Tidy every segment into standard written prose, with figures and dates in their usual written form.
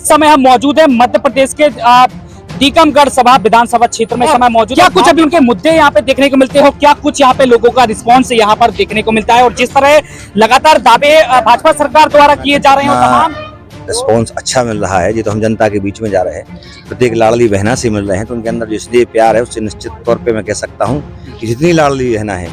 इस समय हम मौजूद हैं मध्य प्रदेश के टीकमगढ़ सभा विधानसभा क्षेत्र में समय मौजूद। क्या कुछ अभी उनके मुद्दे यहाँ पे देखने को मिलते हो, क्या कुछ यहाँ पे लोगों का रिस्पांस यहाँ पर देखने को मिलता है, और जिस तरह लगातार दावे भाजपा सरकार द्वारा किए जा रहे हैं तमाम रिस्पॉन्स अच्छा मिल रहा है। ये तो हम जनता के बीच में जा रहे हैं, प्रत्येक लाडली बहना से मिल रहे हैं, तो उनके अंदर जो इसलिए प्यार है उससे निश्चित तौर पे मैं कह सकता हूँ कि जितनी लाडली बहना है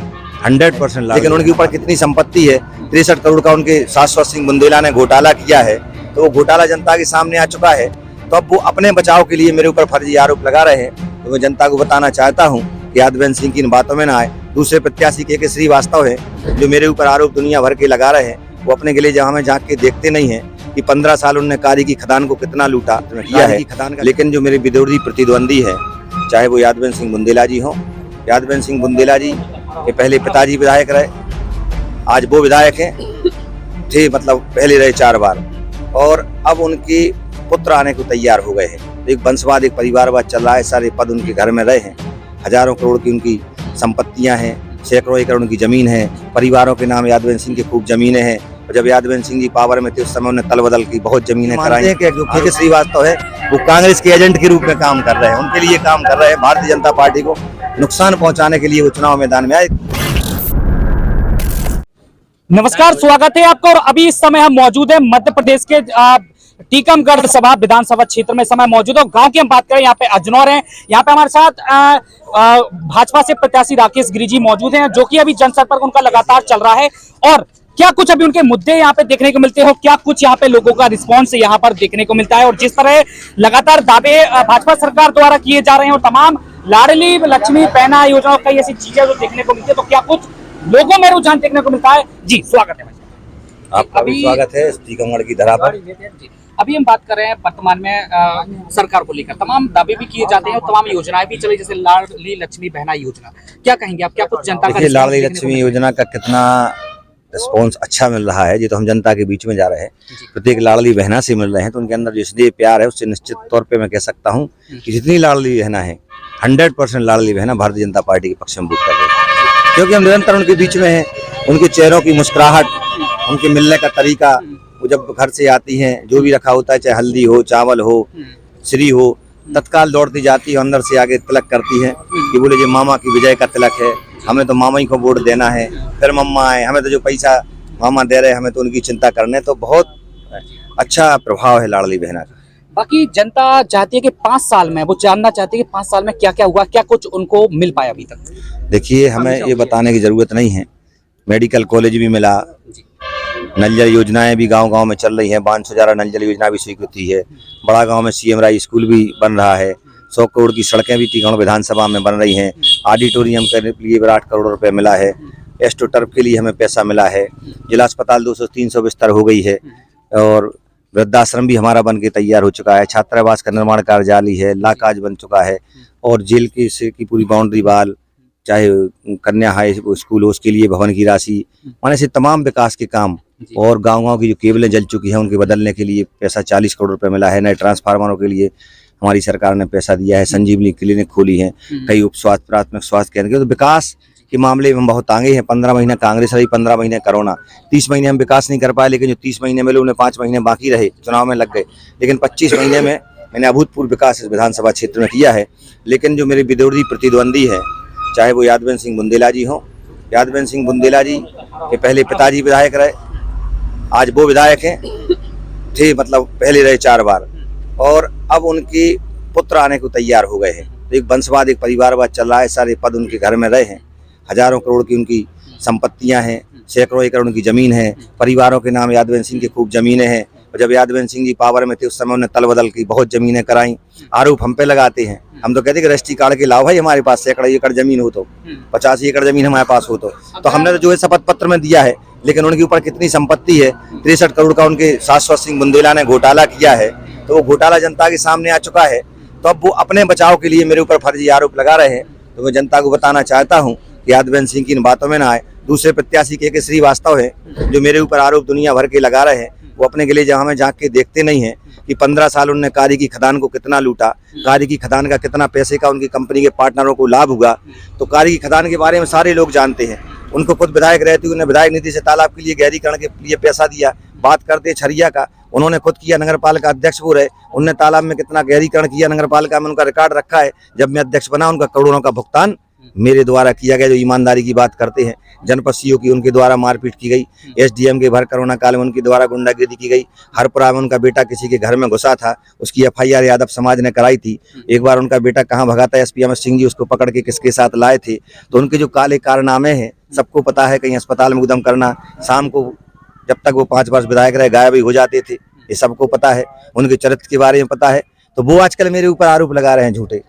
100%, लेकिन उनके ऊपर कितनी संपत्ति है, 63 करोड़ का उनके शाश्वत सिंह बुंदेला ने घोटाला किया है, तो वो घोटाला जनता के सामने आ चुका है। तो अब वो अपने बचाव के लिए मेरे ऊपर फर्जी आरोप लगा रहे हैं। तो मैं जनता को बताना चाहता हूँ कि यादवेंद्र सिंह की इन बातों में ना आए। दूसरे प्रत्याशी के श्रीवास्तव है जो मेरे ऊपर आरोप दुनिया भर के लगा रहे हैं, वो अपने गले जहाँ में झाँक के देखते नहीं है कि 15 साल उन्होंने कारी की खदान को कितना लूटा किया है। लेकिन जो मेरे विरोधी प्रतिद्वंदी है, चाहे वो यादवेंद्र सिंह बुंदेला जी हो, यादवेंद्र सिंह बुंदेला जी के पहले पिताजी विधायक रहे, आज वो विधायक हैं, थे मतलब पहले रहे 4 बार, और अब उनके पुत्र आने को तैयार हो गए हैं। एक वंशवाद, एक परिवारवाद चल रहा है, सारे पद उनके घर में रहे हैं, हजारों करोड़ की उनकी संपत्तियां हैं, सैकड़ों एकड़ उनकी जमीन है, परिवारों के नाम यादवेंद्र सिंह की खूब जमीनें हैं। और जब यादवेंद्र सिंह जी पावर में थे उस समय उन्हें तल बदल की बहुत जमीनें कराई हैं। जो के श्रीवास्तव है वो कांग्रेस के एजेंट के रूप में काम कर रहे हैं, उनके लिए काम कर रहे हैं, भारतीय जनता पार्टी को नुकसान पहुंचाने के लिए वो चुनाव मैदान में आए। नमस्कार, स्वागत है आपका। और अभी इस समय हम मौजूद हैं मध्य प्रदेश के टीकमगढ़ सभा विधानसभा क्षेत्र में समय मौजूद है। गांव की हम बात करें, यहाँ पे अजनौर है, यहाँ पे हमारे साथ भाजपा से प्रत्याशी राकेश गिरी जी मौजूद हैं, जो कि अभी जनसंपर्क उनका लगातार चल रहा है। और क्या कुछ अभी उनके मुद्दे यहाँ पे देखने को मिलते हो, क्या कुछ यहाँ पे लोगों का रिस्पांस यहाँ पर देखने को मिलता है, और जिस तरह लगातार दावे भाजपा सरकार द्वारा किए जा रहे हैं, और तमाम लाडली लक्ष्मी बहना योजना और कई ऐसी चीजें जो देखने को मिलती है, तो क्या कुछ लोगों में रुझान देखने को मिलता है। जी स्वागत है आपका भी स्वागत है टीकमगढ़ की धरा पर। अभी हम बात कर रहे हैं वर्तमान में सरकार को लेकर तमाम दावे भी किए जाते हैं और तमाम योजनाएं भी चली, जैसे लाडली लक्ष्मी बहना योजना। क्या कहेंगे आप, क्या कुछ जनता का लाडली लक्ष्मी योजना का कितना रिस्पॉन्स अच्छा मिल रहा है, ये तो हम जनता के बीच में जा रहे हैं, प्रत्येक लाडली बहना से मिल रहे हैं, तो उनके अंदर जो इसलिए प्यार है उससे निश्चित तौर पे मैं कह सकता हूँ कि जितनी लाडली बहना है 100% लाडली बहना भारतीय जनता पार्टी के पक्ष में वोट कर रहे हैं, क्योंकि हम निरंतर उनके बीच में हैं। उनके चेहरों की मुस्कुराहट, उनके मिलने का तरीका, वो जब घर से आती हैं, जो भी रखा होता है, चाहे हल्दी हो, चावल हो, श्री हो, तत्काल दौड़ती जाती है, अंदर से आगे तिलक करती है कि बोले जो मामा की विजय का तिलक है, हमें तो मामा ही को वोट देना है, फिर मम्मा है, हमें तो जो पैसा मामा दे रहे हैं हमें तो उनकी चिंता करने। तो बहुत अच्छा प्रभाव है लाडली बहना का। बाकी जनता चाहती है कि 5 साल में, वो जानना चाहती है कि 5 साल में क्या क्या हुआ, क्या कुछ उनको मिल पाया अभी तक। देखिए, हमें ये बताने की जरूरत नहीं है, मेडिकल कॉलेज भी मिला, नल जल योजनाएं भी गांव-गांव में चल रही हैं, 500 नल जल योजना भी स्वीकृति है, बड़ा गांव में CM राय स्कूल भी बन रहा है, 100 करोड़ की सड़कें भी टीकमगढ़ विधानसभा में बन रही हैं, ऑडिटोरियम के लिए 8 करोड़ रुपए मिला है, एस्ट्रोटर्फ के लिए हमें पैसा मिला है, जिला अस्पताल 200-300 बिस्तर हो गई है, और वृद्धाश्रम भी हमारा बन के तैयार हो चुका है, छात्रावास का निर्माण कार्य जारी है, लाकाज बन चुका है, और जेल की पूरी बाउंड्री वाल, चाहे कन्या हाई स्कूल हो उसके लिए भवन की राशि, माने से तमाम विकास के काम, और गांव-गांव की जो केबलें जल चुकी हैं उनके बदलने के लिए पैसा 40 करोड़ रुपए मिला है, नए ट्रांसफार्मरों के लिए हमारी सरकार ने पैसा दिया है, संजीवनी क्लिनिक खोली है, कई उप स्वास्थ्य प्राथमिक स्वास्थ्य केंद्र। तो विकास के मामले में हम बहुत आगे हैं। 15 महीने कांग्रेस रही, 15 महीने कोरोना, 30 महीने हम विकास नहीं कर पाए, लेकिन जो 30 महीने मिले उन्हें 5 महीने बाकी रहे, चुनाव में लग गए, लेकिन 25 महीने में मैंने अभूतपूर्व विकास इस विधानसभा क्षेत्र में किया है। लेकिन जो मेरे विरोधी प्रतिद्वंदी है, चाहे वो यादवेंद्र सिंह बुंदेला जी हो, यादवेंद्र सिंह बुंदेला जी के पहले पिताजी विधायक रहे, आज वो विधायक हैं, थे मतलब पहले रहे 4 बार, और अब उनके पुत्र आने को तैयार हो गए हैं। तो एक वंशवाद, एक परिवारवाद चल रहा है, सारे पद उनके घर में रहे हैं, हजारों करोड़ की उनकी संपत्तियां हैं, सैकड़ों एकड़ उनकी जमीन है, परिवारों के नाम यादवेंद्र सिंह की खूब जमीनें हैं। और जब यादवेंद्र सिंह जी पावर में थे उस समय उन्हें तल बदल की बहुत जमीनें कराई। आरोप हम पे लगाते हैं, हम तो कहते हैं कि रजिस्ट्री कार्ड के लाओ भाई, हमारे पास सैकड़ों एकड़ जमीन हो तो, 85 एकड़ जमीन हमारे पास हो तो हमने तो जो है शपथ पत्र में दिया है, लेकिन उनके ऊपर कितनी संपत्ति है, 63 करोड़ का उनके शाश्वत सिंह बुंदेला ने घोटाला किया है, तो वो घोटाला जनता के सामने आ चुका है। तो अब वो अपने बचाव के लिए मेरे ऊपर फर्जी आरोप लगा रहे हैं। तो मैं जनता को बताना चाहता हूँ कि यादवेंद्र सिंह की इन बातों में ना आए। दूसरे प्रत्याशी के श्रीवास्तव है जो मेरे ऊपर आरोप दुनिया भर के लगा रहे हैं, वो अपने गले जहाँ में झाँक के देखते नहीं हैं कि 15 साल उन्होंने कारी की खदान को कितना लूटा, कारी की खदान का कितना पैसे का उनकी कंपनी के पार्टनरों को लाभ हुआ। तो कारी की खदान के बारे में सारे लोग जानते हैं, उनको खुद विधायक रहती उन्हें विधायक निधि से तालाब के लिए गहरीकरण के लिए पैसा दिया। बात करते छरिया का, उन्होंने खुद किया, नगर पालिका अध्यक्ष वो रहे, उनने तालाब में कितना गहरीकरण किया, नगर पालिका में उनका रिकॉर्ड रखा है। जब मैं अध्यक्ष बना उनका करोड़ों का भुगतान मेरे द्वारा किया गया। जो ईमानदारी की बात करते हैं, जनपद सीओ की उनके द्वारा मारपीट की गई, एसडीएम के भर कोरोना काल में उनके द्वारा गुंडागिरी की गई। हरपुरा में उनका बेटा किसी के घर में घुसा था, उसकी एफआईआर यादव समाज ने कराई थी। एक बार उनका बेटा कहाँ भगा था, एसपी अमर सिंह जी उसको पकड़ के किसके साथ लाए थे। तो उनके जो काले कारनामे हैं सबको पता है। कहीं अस्पताल में उद्यम करना, शाम को जब तक वो 5 वर्ष विधायक रहे गायब ही हो जाते थे, ये सबको पता है। उनके चरित्र के बारे में पता है। तो वो आजकल मेरे ऊपर आरोप लगा रहे हैं झूठे।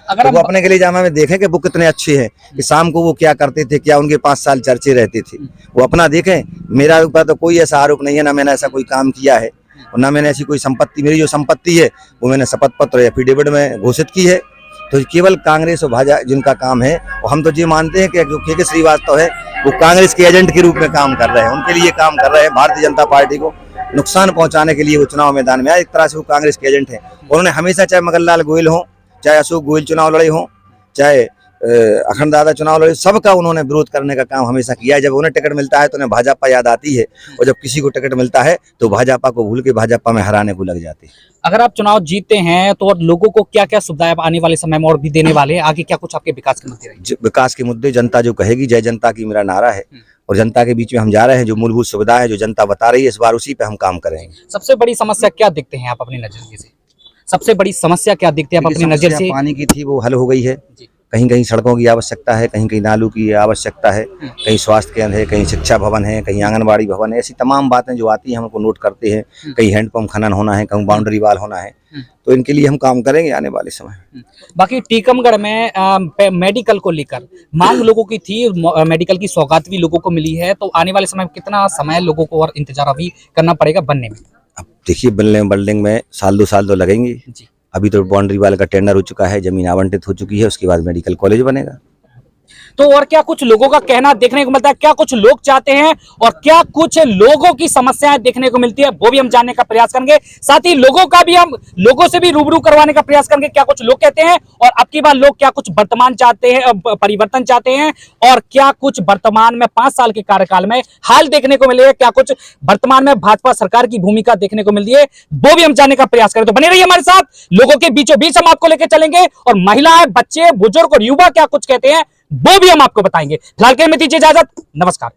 अगर तो वो अपने के लिए जामा में देखें कि वो कितने अच्छे हैं, कि शाम को वो क्या करते थे, क्या उनके 5 साल चर्चे रहते थे, वो अपना देखें। मेरा ऊपर तो कोई ऐसा आरोप नहीं है, ना मैंने ऐसा कोई काम किया है और ना मैंने ऐसी कोई संपत्ति, मेरी जो संपत्ति है वो मैंने शपथ पत्र एफिडेविट में घोषित की है। तो केवल कांग्रेस और भाजपा जिनका काम है, और हम तो ये मानते हैं कि जो के श्रीवास्तव है वो कांग्रेस के एजेंट के रूप में काम कर रहे हैं, उनके लिए काम कर रहे हैं। भारतीय जनता पार्टी को नुकसान पहुंचाने के लिए वो चुनाव मैदान में आए। एक तरह से वो कांग्रेस के एजेंट हैं। उन्होंने हमेशा, चाहे मगनलाल गोयल हो, चाहे अशोक गोयल चुनाव लड़े हों, चाहे अखंड दादा चुनाव लड़े, सबका उन्होंने विरोध करने का काम हमेशा किया है। जब उन्हें टिकट मिलता है तो उन्हें भाजपा याद आती है, और जब किसी को टिकट मिलता है तो भाजपा को भूल के भाजपा में हराने को लग जाते हैं। अगर आप चुनाव जीतते हैं तो लोगों को क्या क्या सुविधाएं आप आने वाले समय में और भी देने वाले हैं? आगे क्या कुछ आपके विकास के मुद्दे रहेंगे? विकास के मुद्दे जनता जो कहेगी, जय जनता की मेरा नारा है, और जनता के बीच में हम जा रहे हैं। जो मूलभूत सुविधा है जो जनता बता रही है, इस बार उसी पे हम काम करेंगे। सबसे बड़ी समस्या क्या देखते हैं आप अपने नजरिए से? सबसे बड़ी समस्या क्या देखते हैं आप अपनी नजर से? पानी की थी वो हल हो गई है। कहीं कहीं सड़कों की आवश्यकता है, कहीं कहीं नालों की आवश्यकता है, कहीं स्वास्थ्य केंद्र है, कहीं शिक्षा भवन है, कहीं आंगनबाड़ी भवन है। ऐसी तमाम बातें जो आती हैं हम उनको नोट करते हैं। कहीं हैंडपंप खनन होना है, कहीं बाउंड्री वाल होना है। तो इनके लिए हम काम करेंगे आने वाले समय। बाकी टीकमगढ़ में मेडिकल को लेकर मांग लोगों की थी, मेडिकल की सौगात भी लोगों को मिली है। तो आने वाले समय में कितना समय लोगों को और इंतजार अभी करना पड़ेगा बनने में? अब देखिए, बिल्डिंग में 1-2 साल तो लगेंगे जी। अभी तो बाउंड्री वाल का टेंडर हो चुका है, जमीन आवंटित हो चुकी है, उसके बाद मेडिकल कॉलेज बनेगा। तो और क्या कुछ लोगों का कहना देखने को मिलता है, क्या कुछ लोग चाहते हैं और क्या कुछ लोगों की समस्याएं देखने को मिलती है, वो भी हम जानने का प्रयास करेंगे। साथ ही लोगों से भी रूबरू करवाने का प्रयास करेंगे, क्या कुछ लोग कहते हैं और अब की बार लोग क्या कुछ वर्तमान चाहते हैं, परिवर्तन चाहते हैं, और क्या कुछ वर्तमान में 5 साल के कार्यकाल में हाल देखने को मिले, क्या कुछ वर्तमान में भाजपा सरकार की भूमिका देखने को मिलती है, वो भी हम जानने का प्रयास करें। तो बने रहिए हमारे साथ, लोगों के बीचों बीच हम आपको लेकर चलेंगे और महिलाएं, बच्चे, बुजुर्ग और युवा क्या कुछ कहते हैं वो भी हम आपको बताएंगे। फिलहाल के लिए दीजिए इजाजत, नमस्कार।